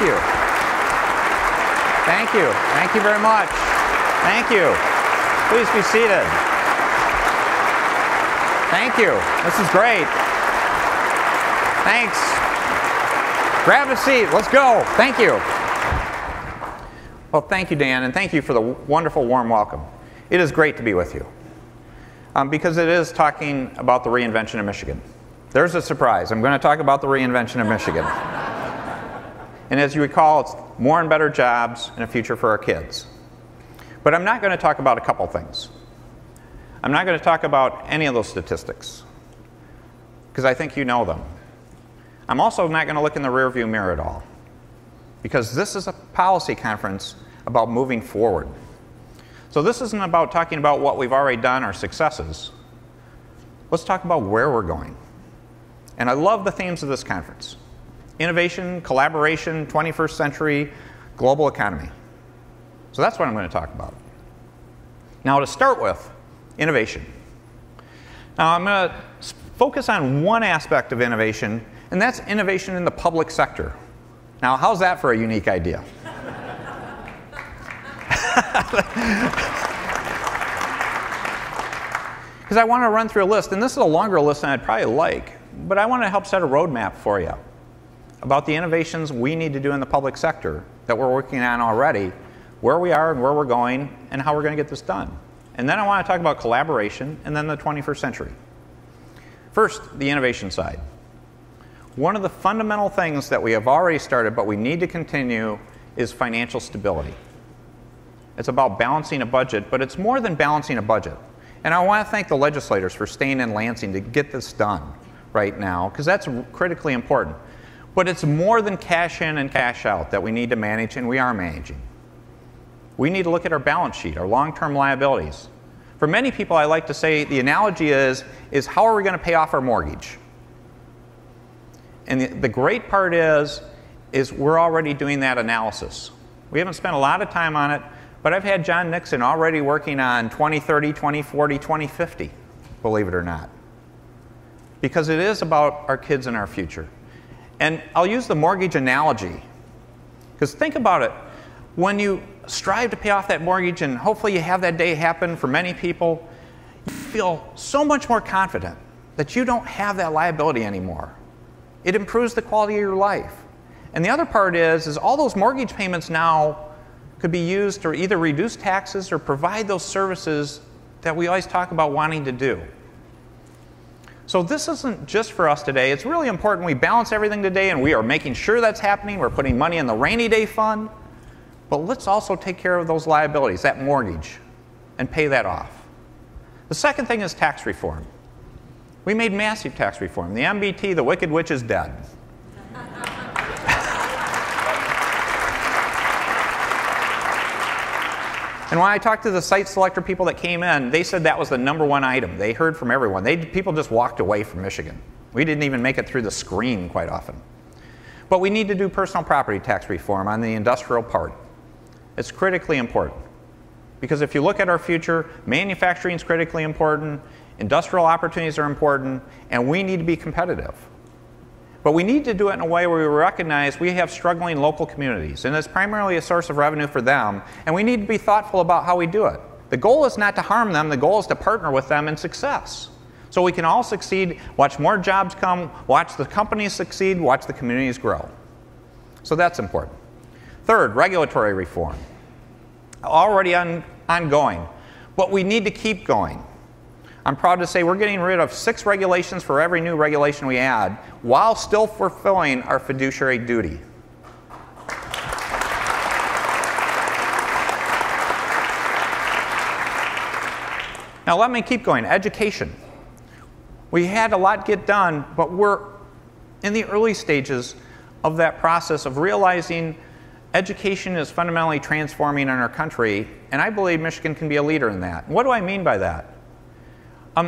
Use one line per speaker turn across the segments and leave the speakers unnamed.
Thank you. Thank you. Thank you very much. Thank you. Please be seated. Thank you. This is great. Thanks. Grab a seat. Let's go. Thank you. Well, thank you, Dan, and thank you for the wonderful, warm welcome. It is great to be with you because it is talking about the reinvention of Michigan. There's a surprise. I'm going to talk about the reinvention of Michigan. And as you recall, it's more and better jobs and a future for our kids. But I'm not going to talk about a couple things. I'm not going to talk about any of those statistics because I think you know them. I'm also not going to look in the rearview mirror at all because this is a policy conference about moving forward. So this isn't about talking about what we've already done or successes. Let's talk about where we're going. And I love the themes of this conference. Innovation, collaboration, 21st century, global economy. So that's what I'm going to talk about. Now to start with, innovation. Now I'm going to focus on one aspect of innovation, and that's innovation in the public sector. Now how's that for a unique idea? Because I want to run through a list, and this is a longer list than I'd probably like, but I want to help set a roadmap for you about the innovations we need to do in the public sector that we're working on already, where we are and where we're going, and how we're going to get this done. And then I want to talk about collaboration and then the 21st century. First, the innovation side. One of the fundamental things that we have already started but we need to continue is financial stability. It's about balancing a budget, but it's more than balancing a budget. And I want to thank the legislators for staying in Lansing to get this done right now, because that's critically important. But it's more than cash in and cash out that we need to manage, and we are managing. We need to look at our balance sheet, our long-term liabilities. For many people, I like to say the analogy is how are we going to pay off our mortgage? And the great part is we're already doing that analysis. We haven't spent a lot of time on it, but I've had John Nixon already working on 2030, 2040, 2050, believe it or not. Because it is about our kids and our future. And I'll use the mortgage analogy. Because think about it. When you strive to pay off that mortgage, and hopefully you have that day happen for many people, you feel so much more confident that you don't have that liability anymore. It improves the quality of your life. And the other part is all those mortgage payments now could be used to either reduce taxes or provide those services that we always talk about wanting to do. So this isn't just for us today. It's really important we balance everything today, and we are making sure that's happening. We're putting money in the rainy day fund. But let's also take care of those liabilities, that mortgage, and pay that off. The second thing is tax reform. We made massive tax reform. The MBT, the wicked witch, is dead. And when I talked to the site selector people that came in, they said that was the #1 item. They heard from everyone. People just walked away from Michigan. We didn't even make it through the screen quite often. But we need to do personal property tax reform on the industrial part. It's critically important. Because if you look at our future, manufacturing is critically important, industrial opportunities are important, and we need to be competitive. But we need to do it in a way where we recognize we have struggling local communities, and it's primarily a source of revenue for them, and we need to be thoughtful about how we do it. The goal is not to harm them, the goal is to partner with them in success. So we can all succeed, watch more jobs come, watch the companies succeed, watch the communities grow. So that's important. Third, regulatory reform. Already ongoing, but we need to keep going. I'm proud to say we're getting rid of 6 regulations for every new regulation we add, while still fulfilling our fiduciary duty. Now let me keep going. Education. We had a lot get done, but we're in the early stages of that process of realizing education is fundamentally transforming in our country, and I believe Michigan can be a leader in that. What do I mean by that?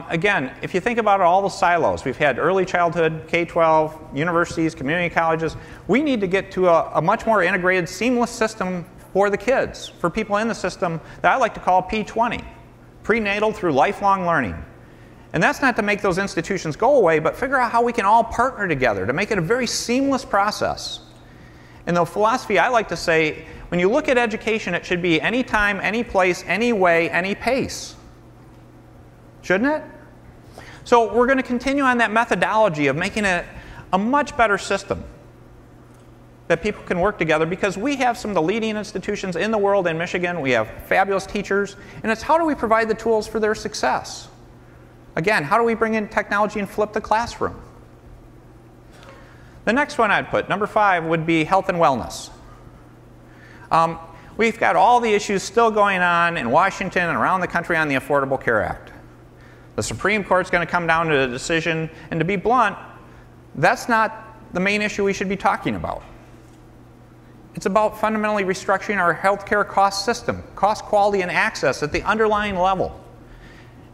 Again, if you think about all the silos, we've had early childhood, K-12, universities, community colleges. We need to get to a much more integrated, seamless system for the kids, for people in the system that I like to call P20, prenatal through lifelong learning. And that's not to make those institutions go away, but figure out how we can all partner together to make it a very seamless process. And the philosophy I like to say, when you look at education, it should be any time, any place, any way, any pace. Shouldn't it? So we're going to continue on that methodology of making it a much better system that people can work together, because we have some of the leading institutions in the world in Michigan. We have fabulous teachers, and it's how do we provide the tools for their success? Again, how do we bring in technology and flip the classroom? The next one I'd put, number 5, would be health and wellness. We've got all the issues still going on in Washington and around the country on the Affordable Care Act. The Supreme Court's going to come down to a decision, and to be blunt, that's not the main issue we should be talking about. It's about fundamentally restructuring our healthcare cost system, cost, quality, and access at the underlying level.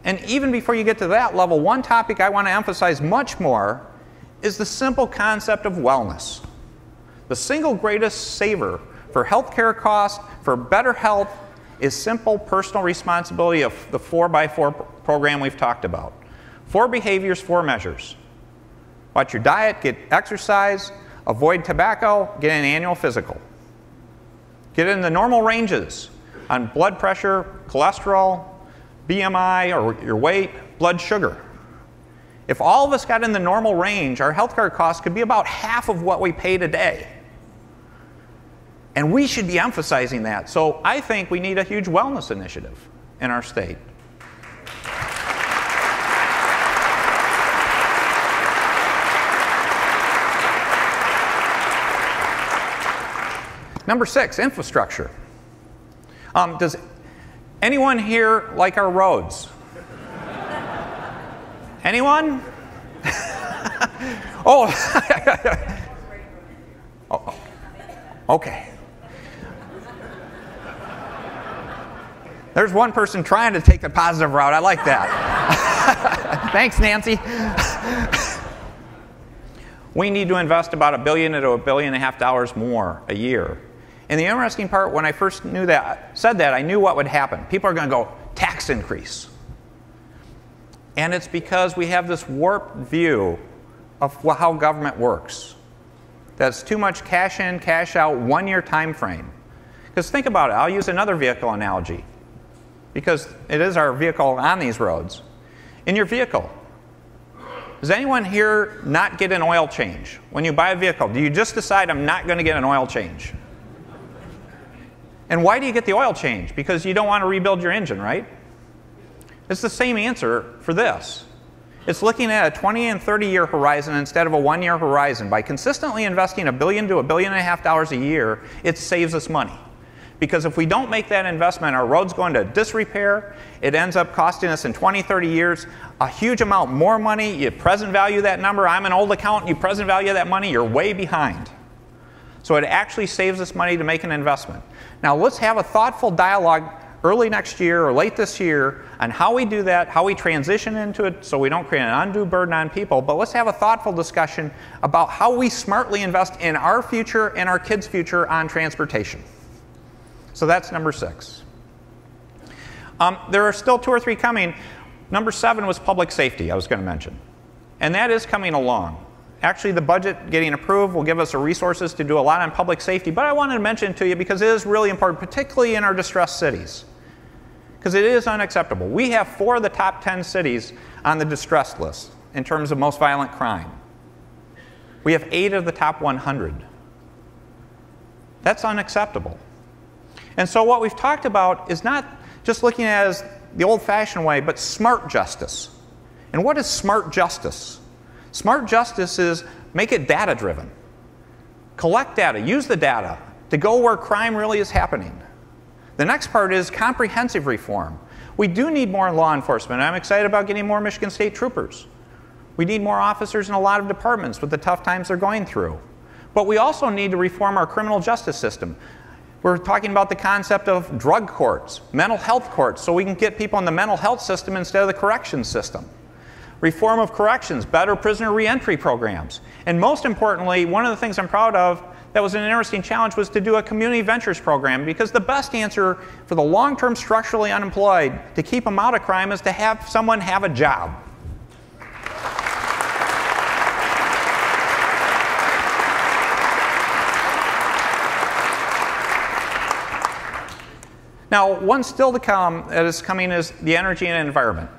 And even before you get to that level, one topic I want to emphasize much more is the simple concept of wellness. The single greatest saver for healthcare costs, for better health, is simple personal responsibility of the 4x4 program we've talked about. 4 behaviors, 4 measures. Watch your diet, get exercise, avoid tobacco, get an annual physical. Get in the normal ranges on blood pressure, cholesterol, BMI, or your weight, blood sugar. If all of us got in the normal range, our healthcare costs could be about half of what we pay today. And we should be emphasizing that. So I think we need a huge wellness initiative in our state. Number 6, infrastructure. Does anyone here like our roads? Anyone? Oh. Oh, okay. There's one person trying to take the positive route. I like that. Thanks, Nancy. We need to invest about $1 billion to $1.5 billion more a year. And the interesting part, when I first said that, I knew what would happen. People are going to go, tax increase. And it's because we have this warped view of how government works. That's too much cash in, cash out, 1-year time frame. Because think about it. I'll use another vehicle analogy, because it is our vehicle on these roads. In your vehicle, does anyone here not get an oil change? When you buy a vehicle, do you just decide, I'm not going to get an oil change? And why do you get the oil change? Because you don't want to rebuild your engine, right? It's the same answer for this. It's looking at a 20 and 30-year horizon instead of a 1-year horizon. By consistently investing $1 billion to $1.5 billion a year, it saves us money. Because if we don't make that investment, our road's going to disrepair. It ends up costing us in 20, 30 years a huge amount more money. You present value that number. I'm an old accountant. You present value that money. You're way behind. So it actually saves us money to make an investment. Now let's have a thoughtful dialogue early next year or late this year on how we do that, how we transition into it so we don't create an undue burden on people. But let's have a thoughtful discussion about how we smartly invest in our future and our kids' future on transportation. So that's number 6. There are still 2 or 3 coming. Number 7 was public safety, I was going to mention. And that is coming along. Actually, the budget getting approved will give us the resources to do a lot on public safety. But I wanted to mention it to you because it is really important, particularly in our distressed cities. Because it is unacceptable. We have 4 of the top 10 cities on the distressed list in terms of most violent crime. We have 8 of the top 100. That's unacceptable. And so what we've talked about is not just looking at it as the old-fashioned way, but smart justice. And what is smart justice? Smart justice is make it data-driven. Collect data, use the data to go where crime really is happening. The next part is comprehensive reform. We do need more law enforcement. I'm excited about getting more Michigan State troopers. We need more officers in a lot of departments with the tough times they're going through. But we also need to reform our criminal justice system. We're talking about the concept of drug courts, mental health courts, so we can get people in the mental health system instead of the corrections system. Reform of corrections, better prisoner reentry programs. And most importantly, one of the things I'm proud of that was an interesting challenge was to do a community ventures program, because the best answer for the long-term structurally unemployed to keep them out of crime is to have someone have a job. Now, one still to come that is coming is the energy and environment.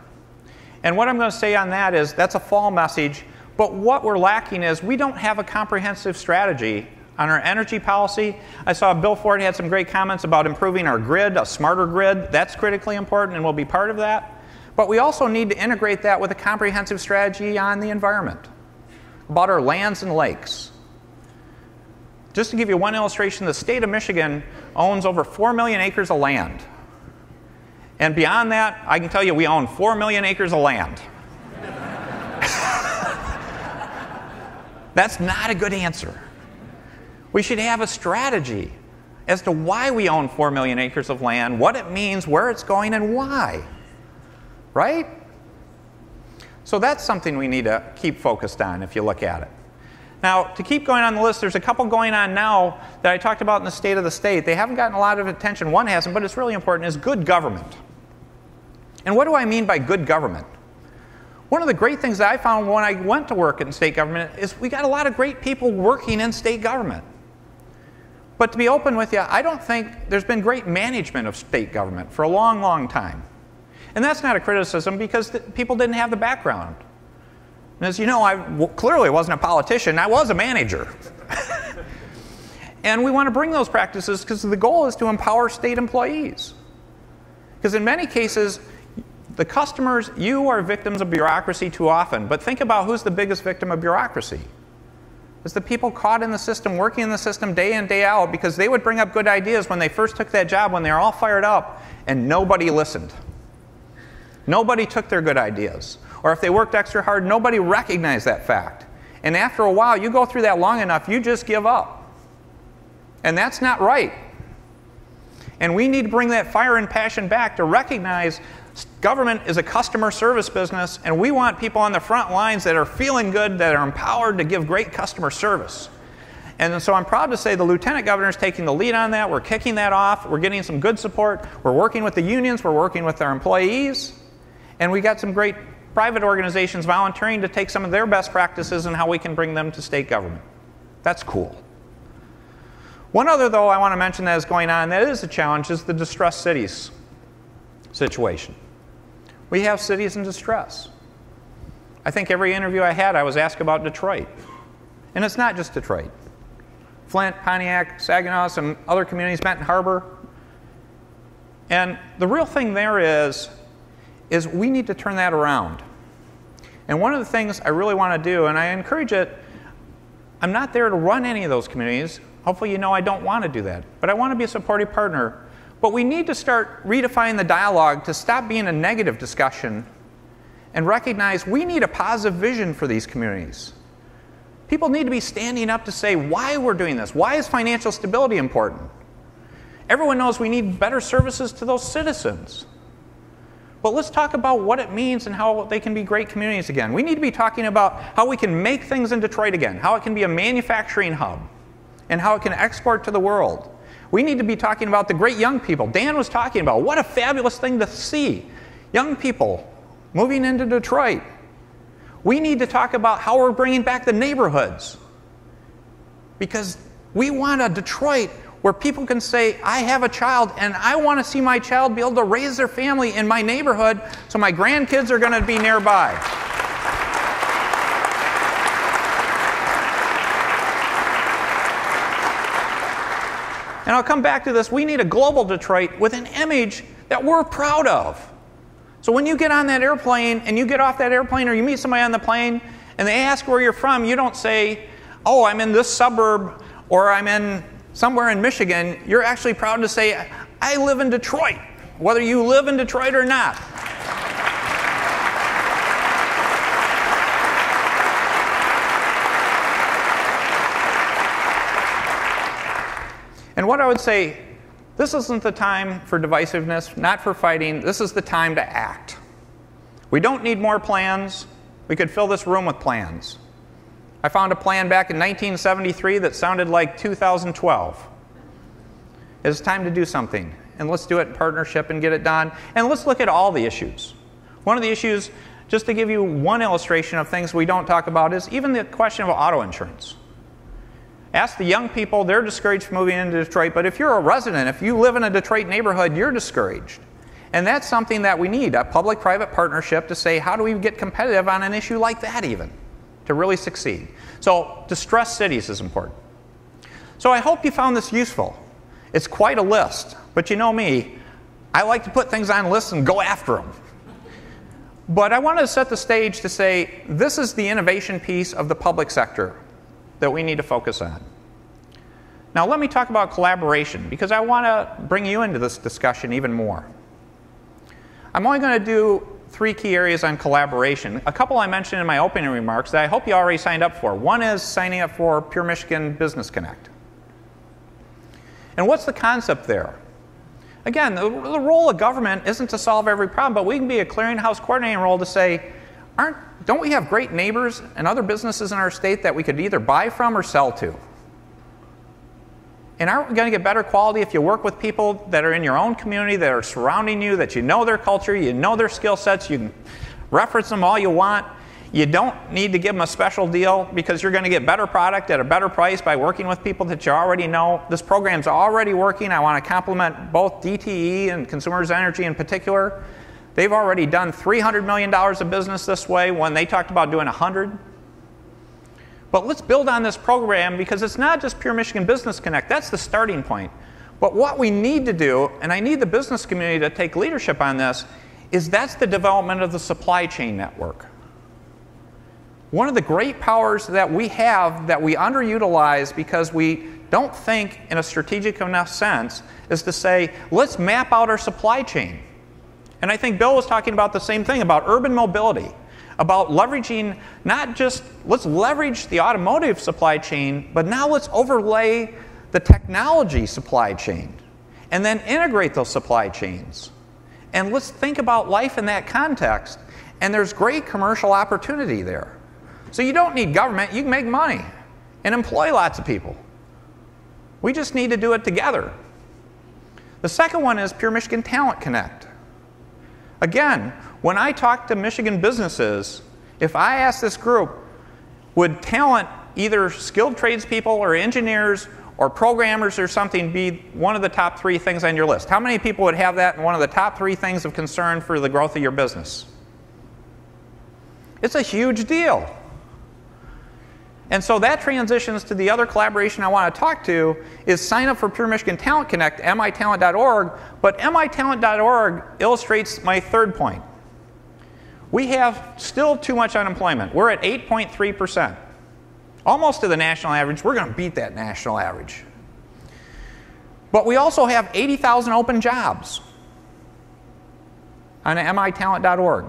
And what I'm going to say on that is that's a fall message, but what we're lacking is we don't have a comprehensive strategy on our energy policy. I saw Bill Ford had some great comments about improving our grid, a smarter grid. That's critically important and will be part of that. But we also need to integrate that with a comprehensive strategy on the environment, about our lands and lakes. Just to give you one illustration, the state of Michigan owns over 4 million acres of land. And beyond that, I can tell you we own 4 million acres of land. That's not a good answer. We should have a strategy as to why we own 4 million acres of land, what it means, where it's going, and why. Right? So that's something we need to keep focused on if you look at it. Now, to keep going on the list, there's a couple going on now that I talked about in the state of the state. They haven't gotten a lot of attention. One hasn't, but it's really important, is good government. And what do I mean by good government? One of the great things that I found when I went to work in state government is we got a lot of great people working in state government. But to be open with you, I don't think there's been great management of state government for a long, long time. And that's not a criticism because people didn't have the background. And as you know, I clearly wasn't a politician. I was a manager. And we want to bring those practices because the goal is to empower state employees. Because in many cases, the customers, you are victims of bureaucracy too often. But think about who's the biggest victim of bureaucracy. It's the people caught in the system, working in the system day in, day out, because they would bring up good ideas when they first took that job, when they were all fired up, and nobody listened. Nobody took their good ideas. Or if they worked extra hard, nobody recognized that fact. And after a while, you go through that long enough, you just give up. And that's not right. And we need to bring that fire and passion back to recognize government is a customer service business, and we want people on the front lines that are feeling good, that are empowered to give great customer service. And so I'm proud to say the Lieutenant Governor is taking the lead on that. We're kicking that off. We're getting some good support. We're working with the unions. We're working with our employees. And we got some great private organizations volunteering to take some of their best practices and how we can bring them to state government. That's cool. One other, though, I want to mention that is going on, that is a challenge, is the distressed cities situation. We have cities in distress. I think every interview I had, I was asked about Detroit. And it's not just Detroit. Flint, Pontiac, Saginaw, some other communities, Benton Harbor. And the real thing there is we need to turn that around. And one of the things I really want to do, and I encourage it, I'm not there to run any of those communities. Hopefully you know I don't want to do that. But I want to be a supportive partner. But we need to start redefining the dialogue to stop being a negative discussion and recognize we need a positive vision for these communities. People need to be standing up to say why we're doing this. Why is financial stability important? Everyone knows we need better services to those citizens. But let's talk about what it means and how they can be great communities again. We need to be talking about how we can make things in Detroit again, how it can be a manufacturing hub, and how it can export to the world. We need to be talking about the great young people. Dan was talking about what a fabulous thing to see. Young people moving into Detroit. We need to talk about how we're bringing back the neighborhoods. Because we want a Detroit where people can say, I have a child and I want to see my child be able to raise their family in my neighborhood so my grandkids are going to be nearby. And I'll come back to this. We need a global Detroit with an image that we're proud of. So when you get on that airplane and you get off that airplane or you meet somebody on the plane and they ask where you're from, you don't say, oh, I'm in this suburb or I'm in somewhere in Michigan. You're actually proud to say, I live in Detroit, whether you live in Detroit or not. And what I would say, this isn't the time for divisiveness, not for fighting. This is the time to act. We don't need more plans. We could fill this room with plans. I found a plan back in 1973 that sounded like 2012. It's time to do something. And let's do it in partnership and get it done. And let's look at all the issues. One of the issues, just to give you one illustration of things we don't talk about, is even the question of auto insurance. Ask the young people, they're discouraged from moving into Detroit, but if you're a resident, if you live in a Detroit neighborhood, you're discouraged. And that's something that we need, a public-private partnership to say, how do we get competitive on an issue like that even, to really succeed? So distressed cities is important. So I hope you found this useful. It's quite a list, but you know me, I like to put things on lists and go after them. But I wanted to set the stage to say, this is the innovation piece of the public sector that we need to focus on. Now let me talk about collaboration, because I want to bring you into this discussion even more. I'm only going to do 3 key areas on collaboration. A couple I mentioned in my opening remarks that I hope you already signed up for. One is signing up for Pure Michigan Business Connect. And what's the concept there? Again, the role of government isn't to solve every problem, but we can be a clearinghouse coordinating role to say, don't we have great neighbors and other businesses in our state that we could either buy from or sell to? And aren't we going to get better quality if you work with people that are in your own community, that are surrounding you, that you know their culture, you know their skill sets, you can reference them all you want. You don't need to give them a special deal because you're going to get better product at a better price by working with people that you already know. This program's already working. I want to compliment both DTE and Consumers Energy in particular. They've already done $300 million of business this way when they talked about doing 100. But let's build on this program because it's not just Pure Michigan Business Connect. That's the starting point. But what we need to do, and I need the business community to take leadership on this, is that's the development of the supply chain network. One of the great powers that we have that we underutilize because we don't think in a strategic enough sense is to say, let's map out our supply chain. And I think Bill was talking about the same thing, about urban mobility, about leveraging not just, let's leverage the automotive supply chain, but now let's overlay the technology supply chain and then integrate those supply chains. And let's think about life in that context. And there's great commercial opportunity there. So you don't need government, you can make money and employ lots of people. We just need to do it together. The second one is Pure Michigan Talent Connect. Again, when I talk to Michigan businesses, if I ask this group, would talent, either skilled tradespeople or engineers or programmers or something, be one of the top 3 things on your list? How many people would have that in one of the top 3 things of concern for the growth of your business? It's a huge deal. And so that transitions to the other collaboration I want to talk to is sign up for Pure Michigan Talent Connect, mitalent.org. But mitalent.org illustrates my third point. We have still too much unemployment. We're at 8.3%. Almost to the national average. We're going to beat that national average. But we also have 80,000 open jobs on mitalent.org.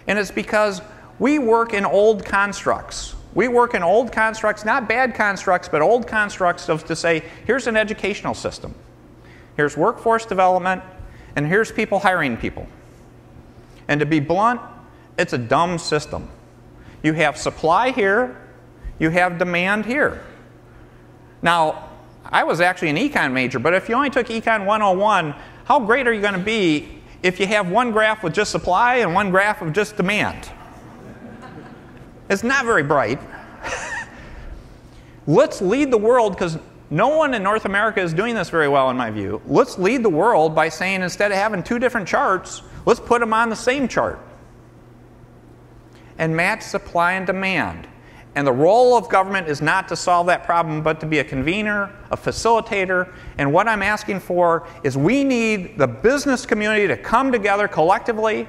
And it's because we work in old constructs. We work in old constructs, not bad constructs, but old constructs of to say, here's an educational system. Here's workforce development, and here's people hiring people. And to be blunt, it's a dumb system. You have supply here, you have demand here. Now, I was actually an econ major, but if you only took Econ 101, how great are you going to be if you have one graph with just supply and one graph of just demand? It's not very bright. Let's lead the world, because no one in North America is doing this very well in my view. Let's lead the world by saying instead of having 2 different charts, let's put them on the same chart and match supply and demand. And the role of government is not to solve that problem, but to be a convener, a facilitator. And what I'm asking for is we need the business community to come together collectively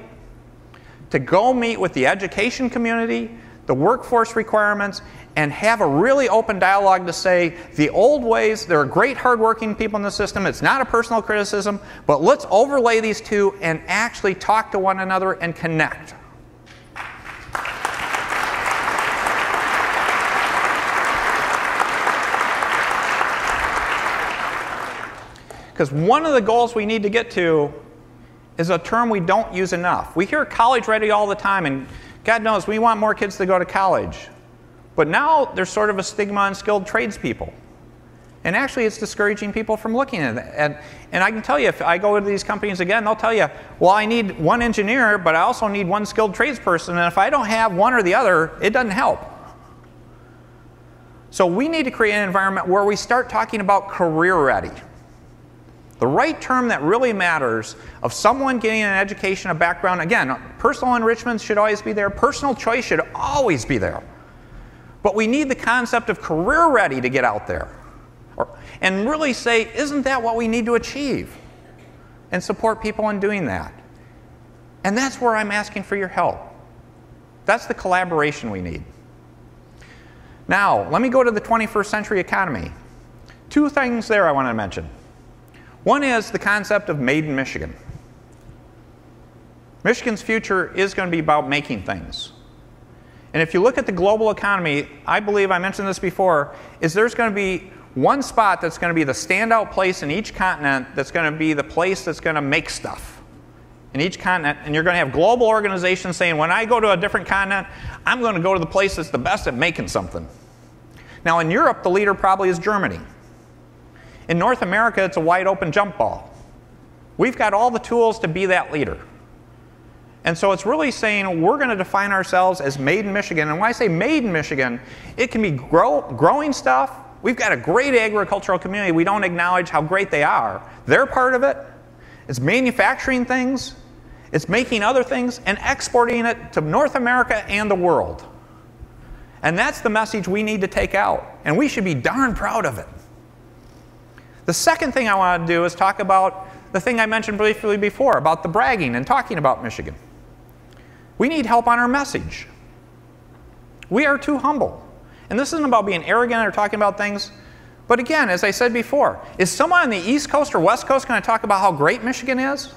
to go meet with the education community, the workforce requirements, and have a really open dialogue to say the old ways, there are great hardworking people in the system, it's not a personal criticism, but let's overlay these 2 and actually talk to one another and connect. Because one of the goals we need to get to is a term we don't use enough. We hear college ready all the time, and God knows we want more kids to go to college. But now there's sort of a stigma on skilled tradespeople. And actually it's discouraging people from looking at it. And I can tell you, if I go to these companies again, they'll tell you, well, I need one engineer, but I also need one skilled tradesperson, and if I don't have one or the other, it doesn't help. So we need to create an environment where we start talking about career ready. The right term that really matters of someone getting an education, a background. Again, personal enrichment should always be there. Personal choice should always be there. But we need the concept of career ready to get out there. And really say, isn't that what we need to achieve? And support people in doing that. And that's where I'm asking for your help. That's the collaboration we need. Now, let me go to the 21st century economy. Two things there I want to mention. One is the concept of made in Michigan. Michigan's future is going to be about making things. And if you look at the global economy, I believe, I mentioned this before, is there's going to be one spot that's going to be the standout place in each continent that's going to be the place that's going to make stuff in each continent. And you're going to have global organizations saying, when I go to a different continent, I'm going to go to the place that's the best at making something. Now in Europe, the leader probably is Germany. In North America, it's a wide open jump ball. We've got all the tools to be that leader. And so it's really saying we're going to define ourselves as made in Michigan. And when I say made in Michigan, it can be growing stuff. We've got a great agricultural community. We don't acknowledge how great they are. They're part of it. It's manufacturing things. It's making other things and exporting it to North America and the world. And that's the message we need to take out. And we should be darn proud of it. The second thing I want to do is talk about the thing I mentioned briefly before, about the bragging and talking about Michigan. We need help on our message. We are too humble. And this isn't about being arrogant or talking about things. But again, as I said before, is someone on the East Coast or West Coast going to talk about how great Michigan is?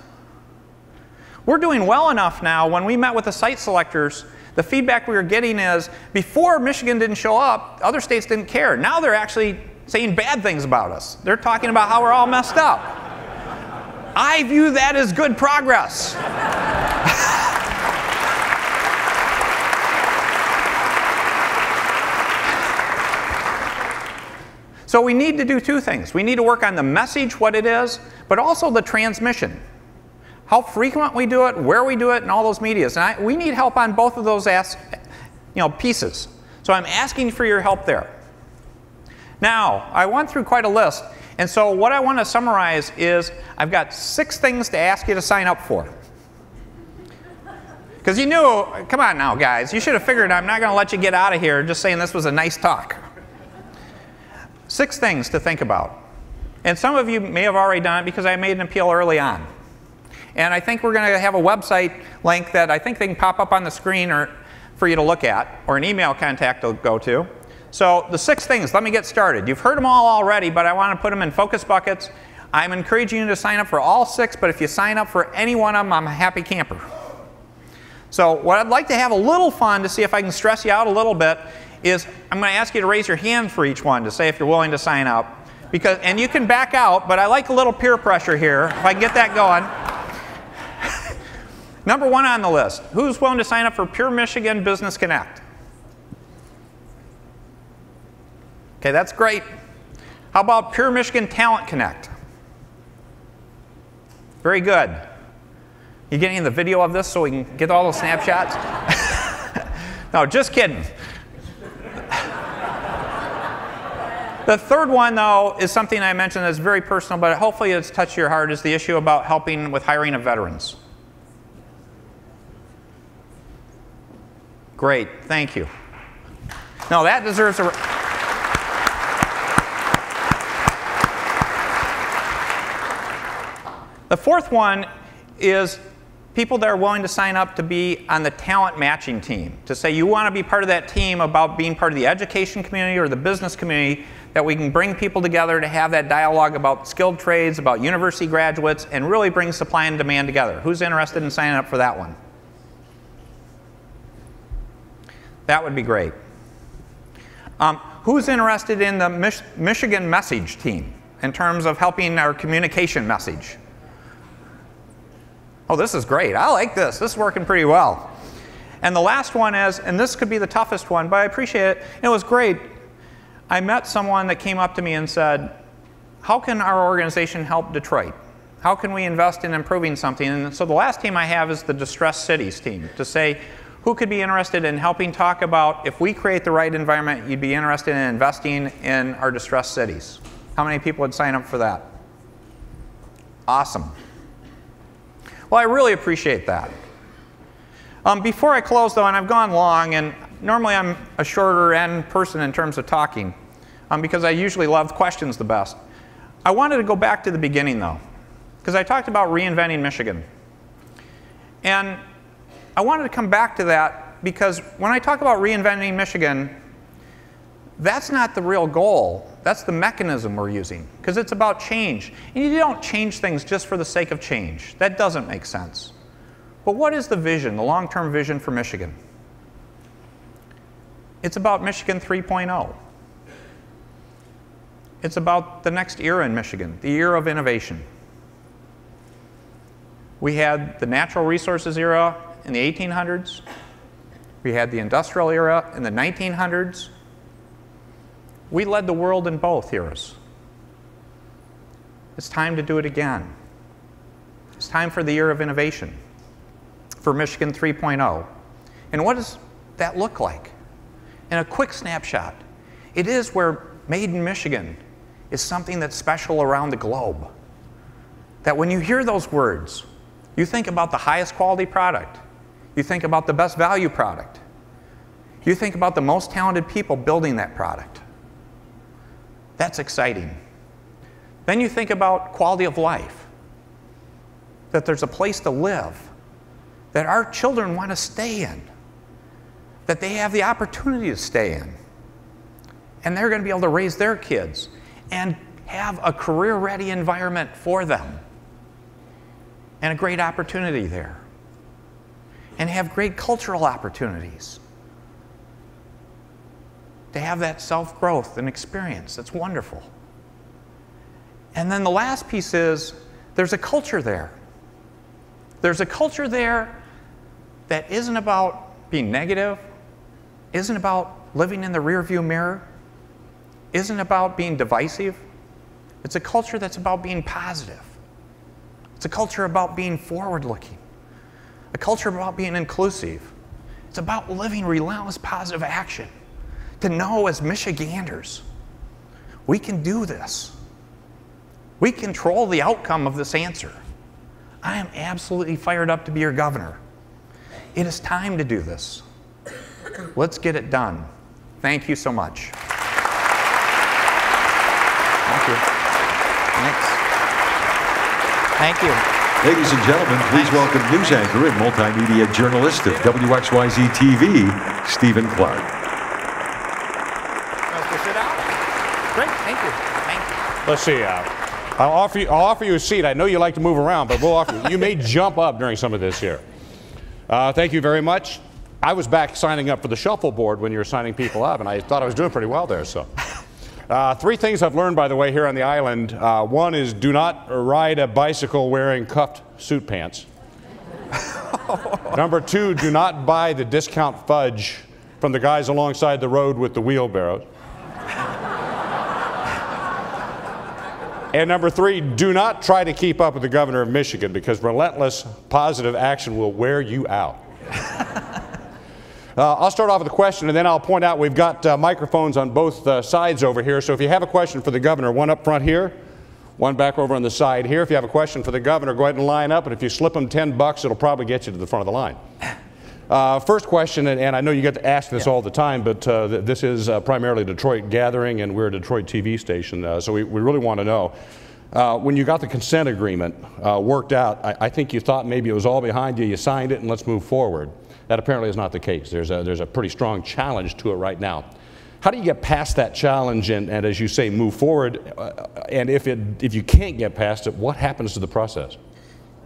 We're doing well enough now. When we met with the site selectors, the feedback we were getting is, before Michigan didn't show up, other states didn't care. Now they're actually saying bad things about us. They're talking about how we're all messed up. I view that as good progress. So we need to do two things. We need to work on the message, what it is, but also the transmission. How frequent we do it, where we do it, and all those medias. And we need help on both of those pieces. So I'm asking for your help there. Now, I went through quite a list. And so what I want to summarize is I've got 6 things to ask you to sign up for. Because you knew, come on now, guys. You should have figured I'm not going to let you get out of here just saying this was a nice talk. 6 things to think about. And some of you may have already done it because I made an appeal early on. And I think we're going to have a website link that I think they can pop up on the screen for you to look at, or an email contact to go to. So the 6 things, let me get started. You've heard them all already, but I want to put them in focus buckets. I'm encouraging you to sign up for all 6, but if you sign up for any one of them, I'm a happy camper. So what I'd like to have a little fun to see if I can stress you out a little bit is I'm going to ask you to raise your hand for each one to say if you're willing to sign up. And you can back out, but I like a little peer pressure here, if I can get that going. Number 1 on the list, who's willing to sign up for Pure Michigan Business Connect? Okay, that's great. How about Pure Michigan Talent Connect? Very good. You getting the video of this so we can get all those snapshots? No, just kidding. The third one, though, is something I mentioned that's very personal, but hopefully it's touched your heart, is the issue about helping with hiring of veterans. Great, thank you. No, that deserves a... The fourth one is people that are willing to sign up to be on the talent matching team. To say you want to be part of that team about being part of the education community or the business community, that we can bring people together to have that dialogue about skilled trades, about university graduates, and really bring supply and demand together. Who's interested in signing up for that one? That would be great. Who's interested in the Michigan message team in terms of helping our communication message? Oh, this is great. I like this. This is working pretty well. And the last one is, and this could be the toughest one, but I appreciate it. It was great. I met someone that came up to me and said, how can our organization help Detroit? How can we invest in improving something? And so the last team I have is the Distressed Cities team, to say, Who could be interested in helping talk about, if we create the right environment, you'd be interested in investing in our distressed cities? How many people would sign up for that? Awesome. Well, I really appreciate that. Before I close, though, and I've gone long, and normally I'm a shorter end person in terms of talking, because I usually love questions the best. I wanted to go back to the beginning, though, because I talked about reinventing Michigan. And I wanted to come back to that because when I talk about reinventing Michigan, that's not the real goal. That's the mechanism we're using, because it's about change. And you don't change things just for the sake of change. That doesn't make sense. But what is the vision, the long-term vision for Michigan? It's about Michigan 3.0. It's about the next era in Michigan, the era of innovation. We had the natural resources era in the 1800s. We had the industrial era in the 1900s. We led the world in both eras. It's time to do it again. It's time for the era of innovation, for Michigan 3.0. And what does that look like? In a quick snapshot, it is where Made in Michigan is something that's special around the globe. That when you hear those words, you think about the highest quality product. You think about the best value product. You think about the most talented people building that product. That's exciting. Then you think about quality of life. That there's a place to live. That our children want to stay in. That they have the opportunity to stay in. And they're going to be able to raise their kids and have a career-ready environment for them. And a great opportunity there. And have great cultural opportunities. To have that self-growth and experience. That's wonderful. And then the last piece is, there's a culture there. There's a culture there that isn't about being negative, isn't about living in the rearview mirror, isn't about being divisive. It's a culture that's about being positive. It's a culture about being forward-looking. A culture about being inclusive. It's about living relentless positive action. To know as Michiganders, we can do this. We control the outcome of this answer. I am absolutely fired up to be your governor. It is time to do this. Let's get it done. Thank you so much. Thank you. Thanks. Thank you.
Ladies and gentlemen, please welcome news anchor and multimedia journalist of WXYZ-TV, Stephen Clark.
Sit down. Great. Thank you. Thank you.
Let's see. I'll offer you a seat. I know you like to move around, but we'll offer you. You may jump up during some of this here. Thank you very much. I was back signing up for the shuffleboard when you were signing people up, and I thought I was doing pretty well there. So, 3 things I've learned, by the way, here on the island. One is do not ride a bicycle wearing cuffed suit pants. Number 2, do not buy the discount fudge from the guys alongside the road with the wheelbarrows. And number 3, do not try to keep up with the governor of Michigan, because relentless positive action will wear you out. I'll start off with a question, and then I'll point out we've got microphones on both sides over here. So if you have a question for the governor, one up front here, one back over on the side here. If you have a question for the governor, go ahead and line up, and if you slip them $10, it'll probably get you to the front of the line. First question, and I know you get to ask this all the time, but this is primarily Detroit Gathering, and we're a Detroit TV station, so we really want to know. When you got the consent agreement worked out, I think you thought maybe it was all behind you, you signed it, and let's move forward. That apparently is not the case. There's a pretty strong challenge to it right now. How do you get past that challenge and as you say, move forward? And if you can't get past it, what happens to the process?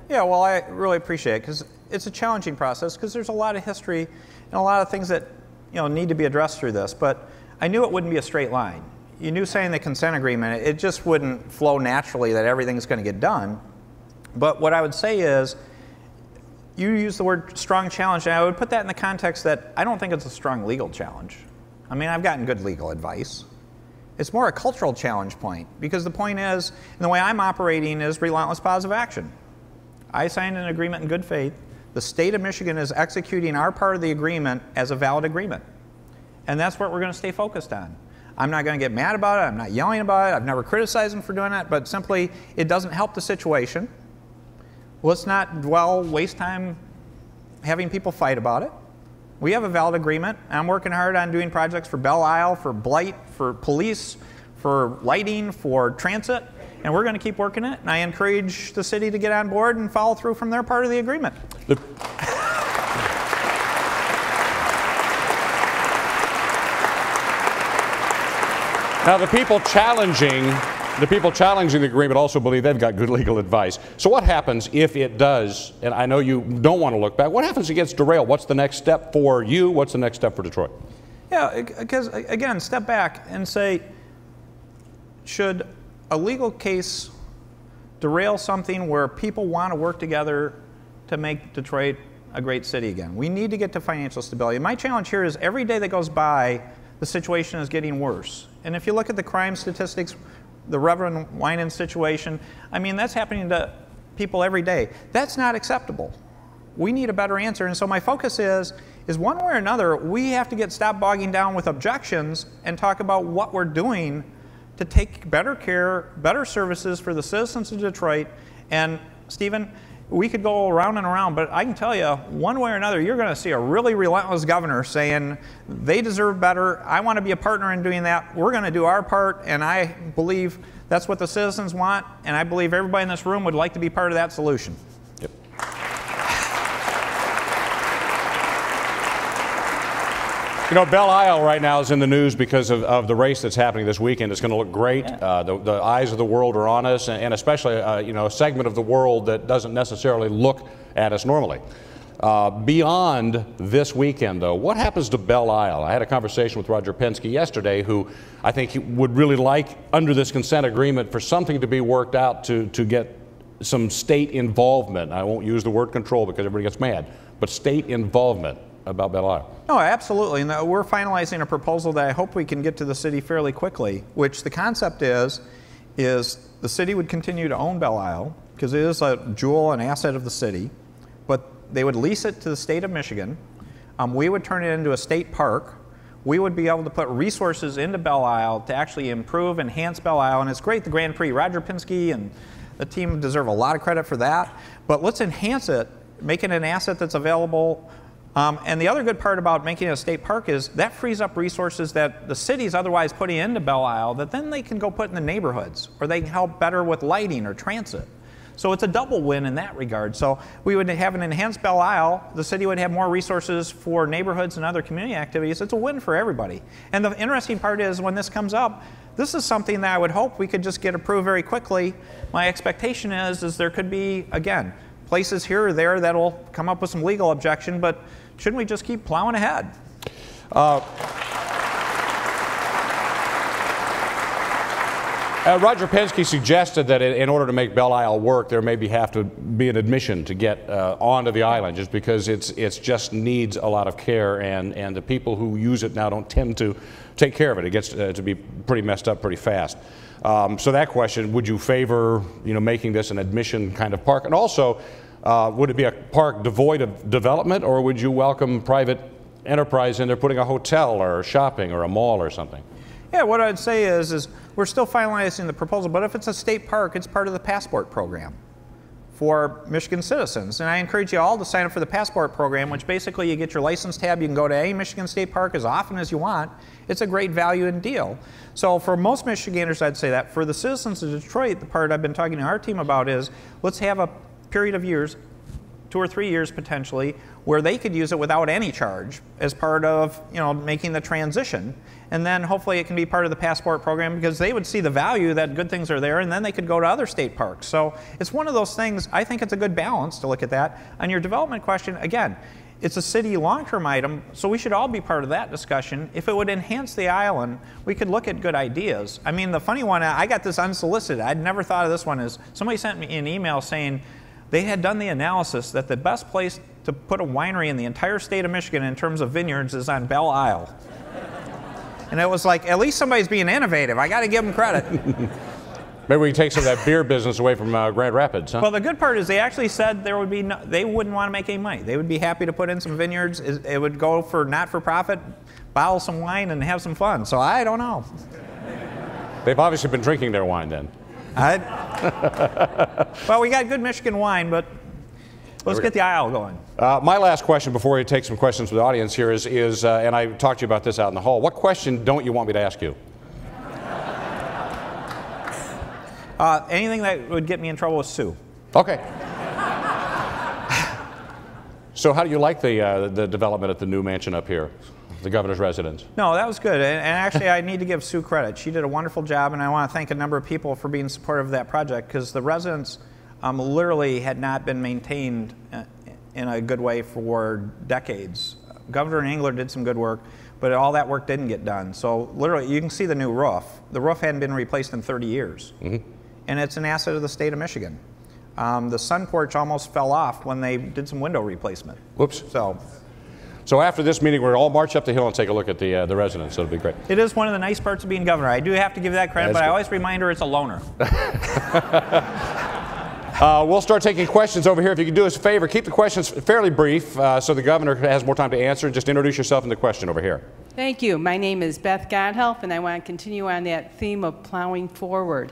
Yeah, well, I really appreciate it, because it's a challenging process, because there's a lot of history and a lot of things that need to be addressed through this. But I knew it wouldn't be a straight line. You knew saying the consent agreement, it just wouldn't flow naturally that everything's going to get done. But what I would say is, you use the word strong challenge, and I would put that in the context that I don't think it's a strong legal challenge. I mean, I've gotten good legal advice. It's more a cultural challenge point, because the point is, and the way I'm operating is relentless positive action. I signed an agreement in good faith the state of Michigan is executing our part of the agreement as a valid agreement. And that's what we're going to stay focused on. I'm not going to get mad about it. I'm not yelling about it. I've never criticized them for doing that, but simply it doesn't help the situation. Let's not waste time having people fight about it. We have a valid agreement. I'm working hard on doing projects for Belle Isle, for blight, for police, for lighting, for transit, and we're going to keep working it. And I encourage the city to get on board and follow through from their part of the agreement.
Now, the people challenging the agreement also believe they've got good legal advice. So what happens if it does, and I know you don't want to look back, what happens if it gets derailed? What's the next step for you? What's the next step for Detroit?
Yeah, because again, step back and say, should a legal case derail something where people want to work together to make Detroit a great city again? We need to get to financial stability. My challenge here is every day that goes by, the situation is getting worse. And if you look at the crime statistics, the Reverend Winan situation, I mean, that's happening to people every day. That's not acceptable. We need a better answer. And so my focus is one way or another, we have to stop bogging down with objections and talk about what we're doing to take better care, better services for the citizens of Detroit. And Stephen, we could go around and around, but I can tell you, one way or another, you're going to see a really relentless governor saying they deserve better. I want to be a partner in doing that. We're going to do our part, and I believe that's what the citizens want, and I believe everybody in this room would like to be part of that solution.
Yep. You know, Belle Isle right now is in the news because of the race that's happening this weekend. It's going to look great.
Yeah.
The eyes of the world are on us, and especially you know, a segment of the world that doesn't necessarily look at us normally. Beyond this weekend, though, what happens to Belle Isle? I had a conversation with Roger Penske yesterday, who I think he would really like, under this consent agreement, for something to be worked out to get some state involvement. I won't use the word control because everybody gets mad, but state involvement about Belle Isle.
No, absolutely. And we're finalizing a proposal that I hope we can get to the city fairly quickly, which the concept is the city would continue to own Belle Isle because it is a jewel and asset of the city, but they would lease it to the state of Michigan. We would turn it into a state park. We would be able to put resources into Belle Isle to actually improve, enhance Belle Isle, and it's great, the Grand Prix. Roger Penske and the team deserve a lot of credit for that, but let's enhance it, make it an asset that's available. And the other good part about making it a state park is that frees up resources that the city's otherwise putting into Belle Isle that then they can go put in the neighborhoods, or they can help better with lighting or transit. So it's a double win in that regard. So we would have an enhanced Belle Isle. The city would have more resources for neighborhoods and other community activities. It's a win for everybody. And the interesting part is when this comes up, this is something that I would hope we could just get approved very quickly. My expectation is there could be, again, places here or there that'll come up with some legal objection, but shouldn't we just keep plowing ahead?
Roger Penske suggested that in order to make Belle Isle work, there maybe have to be an admission to get onto the island, just because it's just needs a lot of care, and the people who use it now don't tend to take care of it. It gets to be pretty messed up pretty fast. So that question, would you favor, you know, making this an admission kind of park? And also, would it be a park devoid of development, or would you welcome private enterprise in there putting a hotel or shopping or a mall or something?
Yeah, what I'd say is we're still finalizing the proposal, but if it's a state park, it's part of the passport program for Michigan citizens. And I encourage you all to sign up for the passport program, which basically you get your license tab. You can go to any Michigan state park as often as you want. It's a great value and deal. So for most Michiganders, I'd say that. For the citizens of Detroit, the part I've been talking to our team about is let's have a period of years, 2 or 3 years potentially, where they could use it without any charge as part of, you know, making the transition. And then hopefully it can be part of the passport program because they would see the value that good things are there, and then they could go to other state parks. So it's one of those things, I think it's a good balance to look at that. On your development question, again, it's a city long-term item, so we should all be part of that discussion. If it would enhance the island, we could look at good ideas. I mean, the funny one, I got this unsolicited. I'd never thought of this one, is somebody sent me an email saying they had done the analysis that the best place to put a winery in the entire state of Michigan in terms of vineyards is on Belle Isle. And it was like, at least somebody's being innovative. I got to give them credit.
Maybe we can take some of that beer business away from Grand Rapids, huh?
Well, the good part is they actually said there would be they wouldn't want to make any money. They would be happy to put in some vineyards. It would go for not-for-profit, bottle some wine, and have some fun. So I don't know.
They've obviously been drinking their wine then.
Well, we got good Michigan wine, but let's get the aisle going.
My last question before we take some questions from the audience here is and I talked to you about this out in the hall, what question don't you want me to ask you?
Anything that would get me in trouble with Sue.
Okay. So how do you like the development at the new mansion up here, the governor's residence?
No, that was good. And actually, I need to give Sue credit. She did a wonderful job, and I want to thank a number of people for being supportive of that project, because the residence literally had not been maintained in a good way for decades. Governor Engler did some good work, but all that work didn't get done. So literally, you can see the new roof. The roof hadn't been replaced in 30 years. Mm-hmm. And it's an asset of the state of Michigan. The sun porch almost fell off when they did some window replacement.
Whoops. So after this meeting, we'll all march up the hill and take a look at the residence. So it'll be great.
It is one of the nice parts of being governor. I do have to give that credit, but I always remind her it's a loaner.
We'll start taking questions over here. If you could do us a favor, keep the questions fairly brief so the governor has more time to answer. Just introduce yourself in the question over here.
Thank you. My name is Beth Godhelf, and I want to continue on that theme of plowing forward.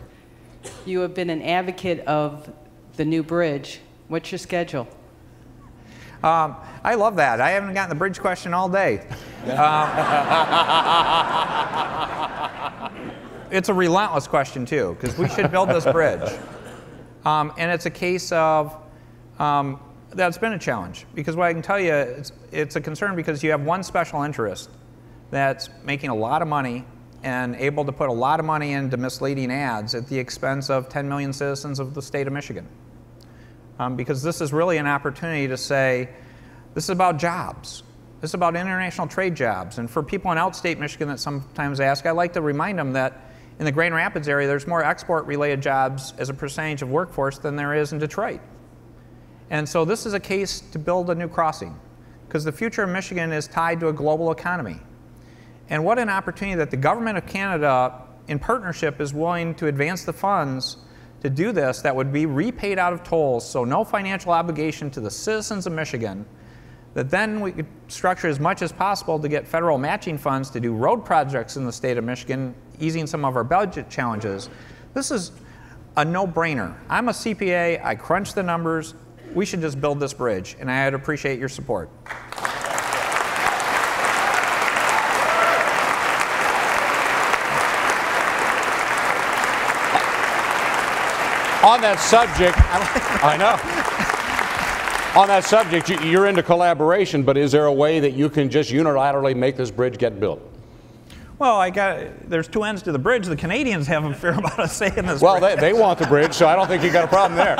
You have been an advocate of the new bridge. What's your schedule?
I love that. I haven't gotten the bridge question all day. It's a relentless question, too, because we should build this bridge. And it's a case of that's been a challenge, because what I can tell you, it's a concern because you have one special interest that's making a lot of money and able to put a lot of money into misleading ads at the expense of 10 million citizens of the state of Michigan. Because this is really an opportunity to say, this is about jobs. This is about international trade jobs. And for people in outstate Michigan that sometimes ask, I like to remind them that in the Grand Rapids area, there's more export-related jobs as a percentage of workforce than there is in Detroit. And so this is a case to build a new crossing, because the future of Michigan is tied to a global economy. And what an opportunity that the government of Canada, in partnership, is willing to advance the funds to do this that would be repaid out of tolls, so no financial obligation to the citizens of Michigan, that then we could structure as much as possible to get federal matching funds to do road projects in the state of Michigan, easing some of our budget challenges. This is a no-brainer. I'm a CPA, I crunch the numbers, we should just build this bridge, and I'd appreciate your support.
On that subject, I know. On that subject, you're into collaboration, but is there a way that you can just unilaterally make this bridge get built?
Well, there's two ends to the bridge. The Canadians have a fair amount of say in this
well,
bridge.
they want the bridge, so I don't think you got a problem there.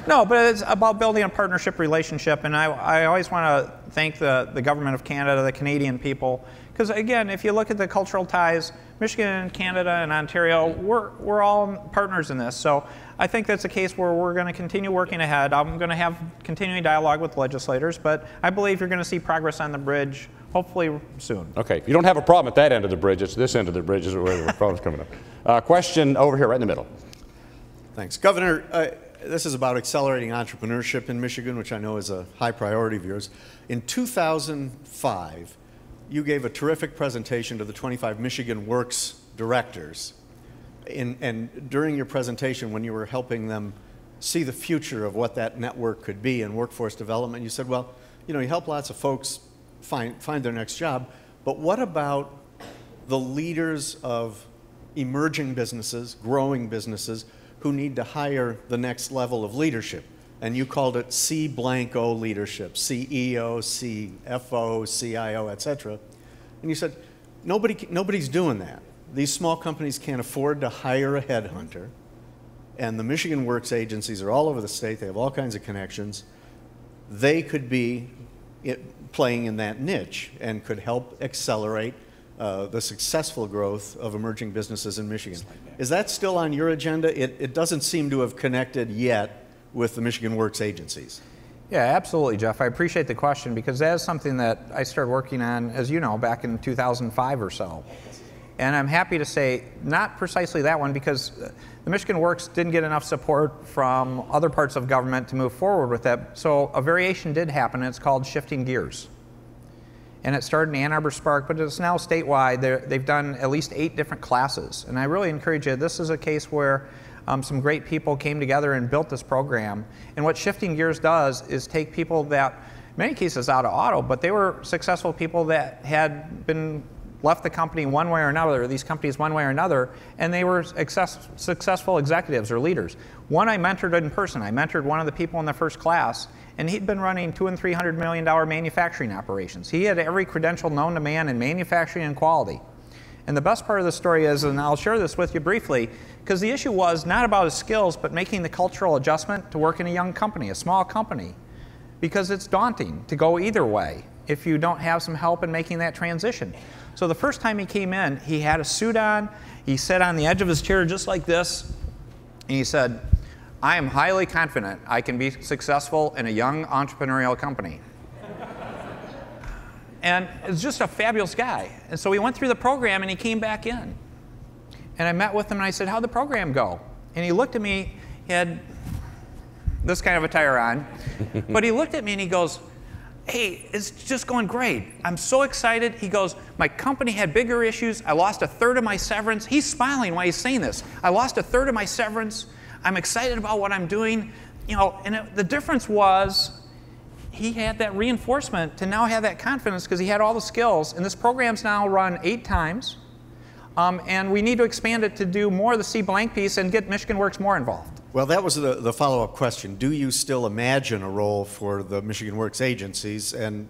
No, but it's about building a partnership relationship, and I always want to thank the government of Canada, the Canadian people, because again, if you look at the cultural ties, Michigan, Canada, and Ontario, we're all partners in this. So I think that's a case where we're going to continue working ahead. I'm going to have continuing dialogue with legislators, but I believe you're going to see progress on the bridge hopefully soon.
Okay, you don't have a problem at that end of the bridge. It's this end of the bridge is where the problem's coming up. Question over here, right in the middle.
Thanks. Governor, this is about accelerating entrepreneurship in Michigan, which I know is a high priority of yours. In 2005, you gave a terrific presentation to the 25 Michigan Works directors. And during your presentation, when you were helping them see the future of what that network could be in workforce development, you said, well, you know, you help lots of folks find their next job, but what about the leaders of emerging businesses, growing businesses, who need to hire the next level of leadership? And you called it C-blank-O leadership, CEO, CFO, CIO, et cetera. And you said, nobody's doing that. These small companies can't afford to hire a headhunter, and the Michigan Works agencies are all over the state. They have all kinds of connections. They could be playing in that niche and could help accelerate the successful growth of emerging businesses in Michigan. Is that still on your agenda? It doesn't seem to have connected yet with the Michigan Works agencies.
Yeah, absolutely, Jeff. I appreciate the question, because that is something that I started working on, as you know, back in 2005 or so. And I'm happy to say not precisely that one, because the Michigan Works didn't get enough support from other parts of government to move forward with that. So a variation did happen, and it's called Shifting Gears. And it started in Ann Arbor Spark, but it's now statewide. They've done at least 8 different classes. And I really encourage you, this is a case where some great people came together and built this program. And what Shifting Gears does is take people that, in many cases out of auto, but they were successful people that had been left the company one way or another, or these companies one way or another, and they were successful executives or leaders. One I mentored in person. I mentored one of the people in the first class, and he'd been running $200 and $300 million manufacturing operations. He had every credential known to man in manufacturing and quality. And the best part of the story is, and I'll share this with you briefly, because the issue was not about his skills, but making the cultural adjustment to work in a young company, a small company, because it's daunting to go either way if you don't have some help in making that transition. So the first time he came in, he had a suit on, he sat on the edge of his chair just like this, and he said, "I am highly confident I can be successful in a young entrepreneurial company." And it's just a fabulous guy. And so we went through the program, and he came back in. And I met with him, and I said, "How'd the program go?" And he looked at me, he had this kind of attire on, but he looked at me and he goes, "Hey, it's just going great. I'm so excited." He goes, "My company had bigger issues. I lost 1/3 of my severance." He's smiling while he's saying this. "I lost 1/3 of my severance. I'm excited about what I'm doing." You know, and the difference was he had that reinforcement to now have that confidence because he had all the skills. And this program's now run 8 times. And we need to expand it to do more of the C blank piece and get Michigan Works more involved.
Well, that was the follow-up question. Do you still imagine a role for the Michigan Works agencies, and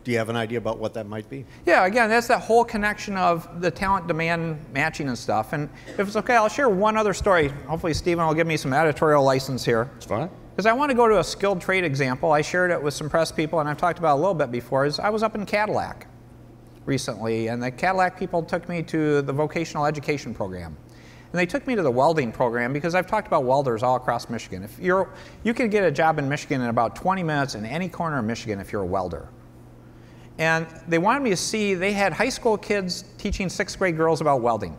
do you have an idea about what that might be?
Yeah, again, that's that whole connection of the talent demand matching and stuff. And if it's okay, I'll share one other story. Hopefully Stephen will give me some editorial license here.
It's fine.
Because I want to go to a skilled trade example. I shared it with some press people, and I've talked about it a little bit before. Is I was up in Cadillac recently, and the Cadillac people took me to the vocational education program. And they took me to the welding program because I've talked about welders all across Michigan. If you can get a job in Michigan in about 20 minutes in any corner of Michigan if you're a welder. And they wanted me to see, they had high school kids teaching 6th grade girls about welding.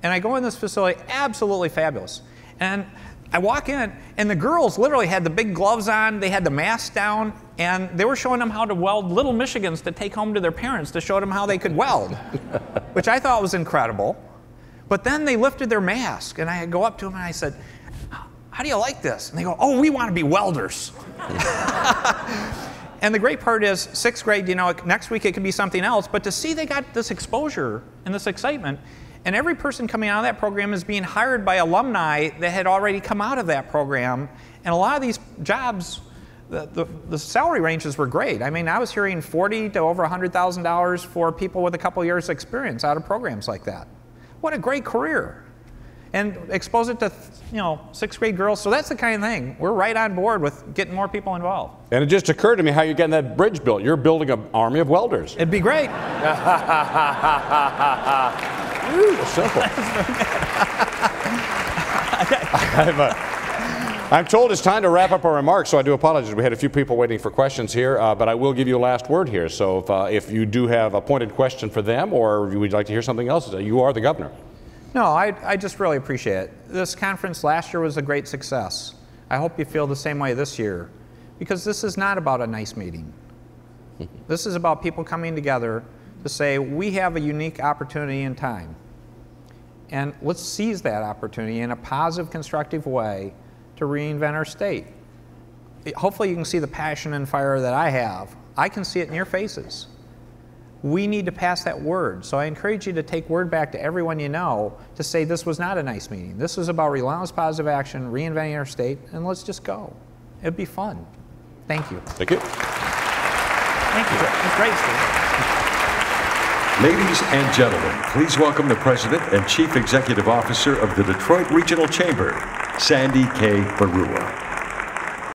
And I go in this facility, absolutely fabulous. And I walk in, and the girls literally had the big gloves on, they had the masks down, and they were showing them how to weld little Michigans to take home to their parents to show them how they could weld, which I thought was incredible. But then they lifted their mask, and I go up to them and I said, "How do you like this?" And they go, "Oh, we want to be welders." And the great part is 6th grade, you know, next week it could be something else, but to see they got this exposure and this excitement, and every person coming out of that program is being hired by alumni that had already come out of that program, and a lot of these jobs, the salary ranges were great. I mean, I was hearing $40,000 to over $100,000 for people with a couple years experience out of programs like that. What a great career. And expose it to, you know, 6th grade girls. So that's the kind of thing. We're right on board with getting more people involved.
And it just occurred to me how you're getting that bridge built. You're building an army of welders.
It'd be great.
Ooh, simple. I'm told it's time to wrap up our remarks, so I do apologize. We had a few people waiting for questions here, but I will give you a last word here. So if you do have a pointed question for them, or you would like to hear something else, you are the governor.
No, I just really appreciate it. This conference last year was a great success. I hope you feel the same way this year, because this is not about a nice meeting. This is about people coming together to say, we have a unique opportunity in time. And let's seize that opportunity in a positive, constructive way to reinvent our state. Hopefully you can see the passion and fire that I have. I can see it in your faces. We need to pass that word. So I encourage you to take word back to everyone you know to say this was not a nice meeting. This was about relentless positive action, reinventing our state, and let's just go. It'd be fun. Thank you.
Thank you.
Thank you. It's great, Steve.
Ladies and gentlemen, please welcome the President and Chief Executive Officer of the Detroit Regional Chamber, Sandy K. Barua.